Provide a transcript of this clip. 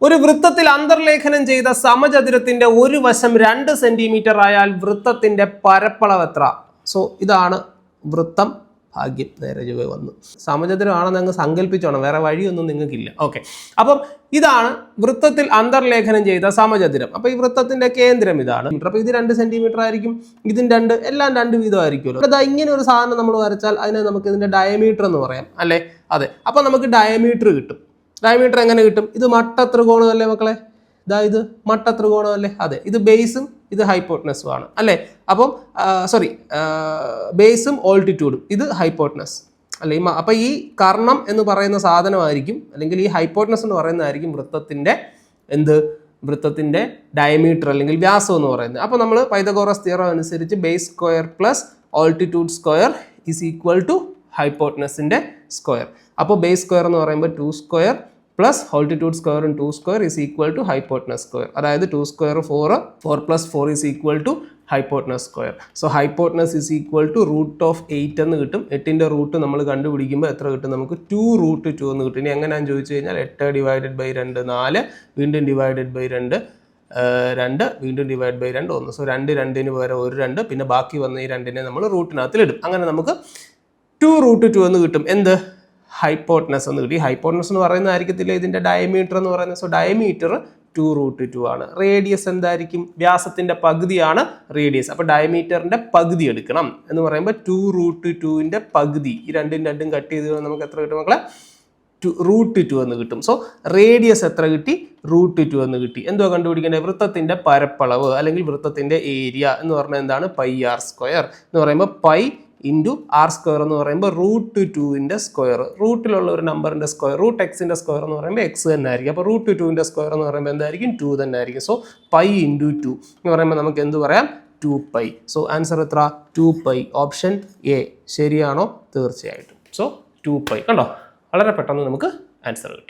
ഒരു വൃത്തത്തിൽ അന്തർലേഖനം ചെയ്ത സമചതുരത്തിന്റെ ഒരു വശം 2 സെന്റിമീറ്റർ ആയാൽ വൃത്തത്തിന്റെ പരപ്പളവ് എത്ര? സോ ഇതാണ് വൃത്തം. ഭാഗ്യം നേരെ ചൊവ്വേ വന്നു. സമചതുരമാണെന്ന് അങ്ങ് സങ്കല്പിച്ചോണം, വേറെ വഴിയൊന്നും നിങ്ങൾക്കില്ല. ഓക്കെ, അപ്പം ഇതാണ് വൃത്തത്തിൽ അന്തർലേഖനം ചെയ്ത സമചതുരം. അപ്പൊ ഈ വൃത്തത്തിന്റെ കേന്ദ്രം ഇതാണ്. അപ്പൊ ഇത് 2 സെന്റിമീറ്റർ ആയിരിക്കും, ഇതിന് 2, എല്ലാം 2 വീതം ആയിരിക്കുമല്ലോ. അതാ ഇങ്ങനെ ഒരു സാധനം നമ്മൾ വരച്ചാൽ അതിനെ നമുക്ക് ഇതിന്റെ ഡയമീറ്റർ എന്ന് പറയാം, അല്ലേ? അതെ. അപ്പൊ നമുക്ക് ഡയമീറ്റർ കിട്ടും. ഡയമീറ്റർ എങ്ങനെ കിട്ടും? ഇത് മട്ടത്രികോണം അല്ലേ മക്കളെ? ഇത് മട്ടത്രികോണം അല്ലേ? അതെ. ഇത് ബേസും ഇത് ഹൈപ്പോട്ടനസും ആണ്, അല്ലേ? അപ്പം ബേസും ഓൾട്ടിറ്റ്യൂഡും, ഇത് ഹൈപ്പോട്ടനസ് അല്ലെ? അപ്പൊ ഈ കർണം എന്ന് പറയുന്ന സാധനമായിരിക്കും, അല്ലെങ്കിൽ ഈ ഹൈപ്പോട്ടനസ് എന്ന് പറയുന്നതായിരിക്കും വൃത്തത്തിന്റെ ഡയമീറ്റർ അല്ലെങ്കിൽ വ്യാസം എന്ന് പറയുന്നത്. അപ്പോൾ നമ്മൾ പൈതഗോറസ് തിയറം അനുസരിച്ച് base square plus altitude square is equal to ഹൈപ്പോട്ടനസിന്റെ സ്ക്വയർ. അപ്പോൾ ബേസ് സ്ക്വയർ എന്ന് പറയുമ്പോൾ 2 സ്ക്വയർ പ്ലസ് ഓൾട്ടിറ്റ്യൂഡ് സ്ക്വയറും 2 square is equal to hypotenuse square. അതായത് 2 square 4, 4 plus 4 is equal to hypotenuse square. So hypotenuse is equal to √8 എന്ന് കിട്ടും. 8ന്റെ root നമ്മൾ കണ്ടുപിടിക്കുമ്പോൾ എത്ര കിട്ടും? നമുക്ക് 2√2 എന്ന് കിട്ടും. ഇനി എങ്ങനെയാണെന്ന് ചോദിച്ചു കഴിഞ്ഞാൽ 8 ഡിവൈഡഡ് ബൈ 2 4, വീണ്ടും ഡിവൈഡഡ് ബൈ 2 2, വീണ്ടും ഡിവൈഡ് ബൈ 2 1. സോ 2 2ന് പകരം ഒരു 2, പിന്നെ ബാക്കി വന്ന ഈ 2നെ നമ്മൾ റൂട്ടിനകത്തിലിടും. അങ്ങനെ നമുക്ക് 2√2 എന്ന് കിട്ടും. എന്ത്? ഹൈപ്പോട്ടനസ് എന്ന് കിട്ടി. ഹൈപ്പോട്ടനസ് എന്ന് പറയുന്നതായിരിക്കത്തില്ല ഇതിന്റെ ഡയമീറ്റർ എന്ന് പറയുന്നത്. സോ ഡയമീറ്റർ 2√2 ആണ്. റേഡിയസ് എന്തായിരിക്കും? വ്യാസത്തിന്റെ പകുതിയാണ് റേഡിയസ്. അപ്പൊ ഡയമീറ്ററിന്റെ പകുതി എടുക്കണം എന്ന് പറയുമ്പോൾ 2√2ന്റെ പകുതി, ഈ 2 കട്ട് ചെയ്ത് നമുക്ക് എത്ര കിട്ടും മക്കളെ? √2 എന്ന് കിട്ടും. സോ റേഡിയസ് എത്ര കിട്ടി? √2 എന്ന് കിട്ടി. എന്തുവാ കണ്ടുപിടിക്കേണ്ടത്? വൃത്തത്തിന്റെ പരപ്പളവ് അല്ലെങ്കിൽ വൃത്തത്തിന്റെ ഏരിയ എന്ന് പറഞ്ഞാൽ എന്താണ്? πr² എന്ന് പറയുമ്പോൾ π ഇൻറ്റു r² എന്ന് പറയുമ്പോൾ √2ന്റെ സ്ക്വയർ. റൂട്ടിലുള്ള ഒരു നമ്പറിന്റെ സ്ക്വയർ, √x സ്ക്വയർ എന്ന് പറയുമ്പോൾ x തന്നെ ആയിരിക്കും. അപ്പോൾ √2ന്റെ സ്ക്വയർ എന്ന് പറയുമ്പോൾ എന്തായിരിക്കും? 2 തന്നെ ആയിരിക്കും. സോ π ഇൻറ്റു 2 എന്ന് പറയുമ്പോൾ നമുക്ക് എന്ത് പറയാം? 2π. സോ ആൻസർ എത്ര? 2π. ഓപ്ഷൻ എ ശരിയാണോ? തീർച്ചയായിട്ടും. സോ 2π. കണ്ടോ, വളരെ പെട്ടെന്ന് നമുക്ക് ആൻസർ കിട്ടും.